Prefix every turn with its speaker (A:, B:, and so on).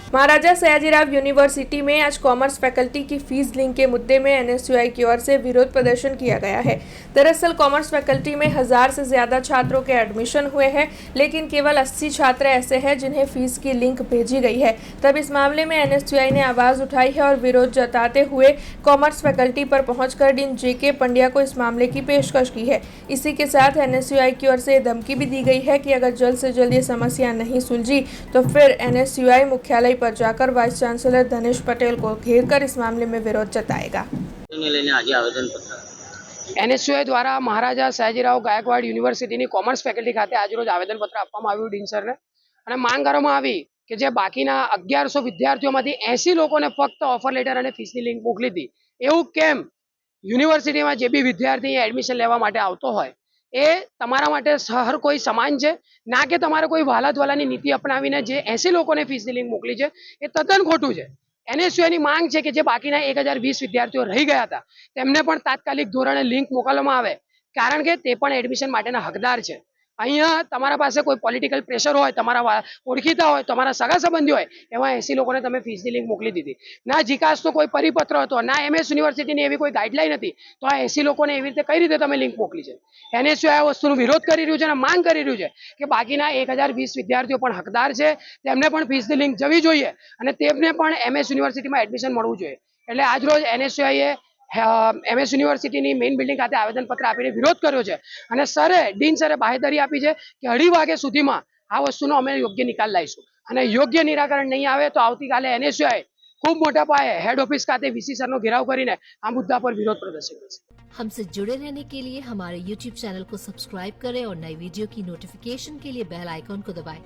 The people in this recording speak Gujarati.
A: महाराजा सयाजीराव यूनिवर्सिटी में आज कॉमर्स फैकल्टी की फीस लिंक के मुद्दे में एनएसयूआई की ओर से विरोध प्रदर्शन किया गया है। दरअसल कॉमर्स फैकल्टी में 1000 से ज्यादा छात्रों के एडमिशन हुए हैं, लेकिन केवल 80 छात्र ऐसे हैं जिन्हें फीस की लिंक भेजी गई है। तब इस मामले में एनएसयूआई ने आवाज उठाई है और विरोध जताते हुए कॉमर्स फैकल्टी पर पहुंचकर डीन जेके पंड्या को इस मामले की पेशकश की है। इसी के साथ एनएसयूआई की ओर से धमकी भी दी गई है कि अगर जल्द से जल्द ये समस्या नहीं सुलझी तो फिर एनएसयूआई मुख्यालय पर जाकर वाइस चांसलर धनेश पटेल को घेरकर इस मामले में विरोध जताएगा।
B: एनएसयूआई द्वारा महाराजा सयाजीराव गायकवाड યુનિવર્સિટીની કોમર્સ ફેકલ્ટી ખાતે આજરોજ આવેદનપત્ર આપવામાં આવ્યું ડીન સરને અને માંગ કરવામાં આવી કે જે બાકીના 1100 વિદ્યાર્થીઓમાંથી 80 લોકોને ફક્ત ઓફર લેટર અને ફીસની લિંક મોકલી હતી। એવું કેમ યુનિવર્સિટીમાં જે બી વિદ્યાર્થી એડમિશન લેવા માટે આવતો હોય એ તમારા માટે હર કોઈ સમાન છે, ના કે તમારે કોઈ વાલાદવાલાની નીતિ અપનાવીને જે 80 લોકોને ફીસની લિંક મોકલી છે એ તદ્દન ખોટું છે। એનએસયુઆઈની માંગ છે કે જે બાકીના 1020 વિદ્યાર્થીઓ રહી ગયા હતા તેમને પણ તાત્કાલિક ધોરણે લિંક મોકલવામાં આવે, કારણ કે તે પણ એડમિશન માટેના હકદાર છે। અહીંયા તમારા પાસે કોઈ પોલિટિકલ પ્રેશર હોય, તમારા ઓળખીતા હોય, તમારા સગા સંબંધી હોય, એવા 80 લોકોને તમે ફીસની લિંક મોકલી દીધી। ના જીકાસનો કોઈ પરિપત્ર હતો, ના એમએસ યુનિવર્સિટીની એવી કોઈ ગાઈડલાઈન હતી, તો આ 80 લોકોને એવી રીતે કઈ રીતે તમે લિંક મોકલી છે? એનએસયુઆઈ આ વસ્તુનો વિરોધ કરી રહ્યું છે અને માંગ કરી રહ્યું છે કે બાકીના 1020 વિદ્યાર્થીઓ પણ હકદાર છે, તેમને પણ ફીસની લિંક જવી જોઈએ અને તેમને પણ એમએસ યુનિવર્સિટીમાં એડમિશન મળવું જોઈએ। એટલે આજરોજ એનએસયુઆઈએ એમએસ યુનિવર્સિટીની મેઇન બિલ્ડિંગ ખાતે આવેદનપત્ર આપીને વિરોધ કર્યો છે અને સરે ડીન સરે બાહેધરી આપી છે કે 2:30 વાગે સુધીમાં આ વસ્તુનો અમે યોગ્ય નિકાલ લાવીશું અને યોગ્ય નિરાકરણ નહીં આવે તો આવતીકાલે એનએસયુઆઈ ખૂબ મોટા પાયે हेड ऑफिस खाते वीसी सरનો घेराव કરીને આ મુદ્દા પર વિરોધ પ્રદર્શન કરશે।
C: हमसे जुड़े रहने के लिए हमारे YouTube चैनल को सब्सक्राइब करें और नई वीडियो की नोटिफिकेशन के लिए बेल आइकॉन को दबाएं।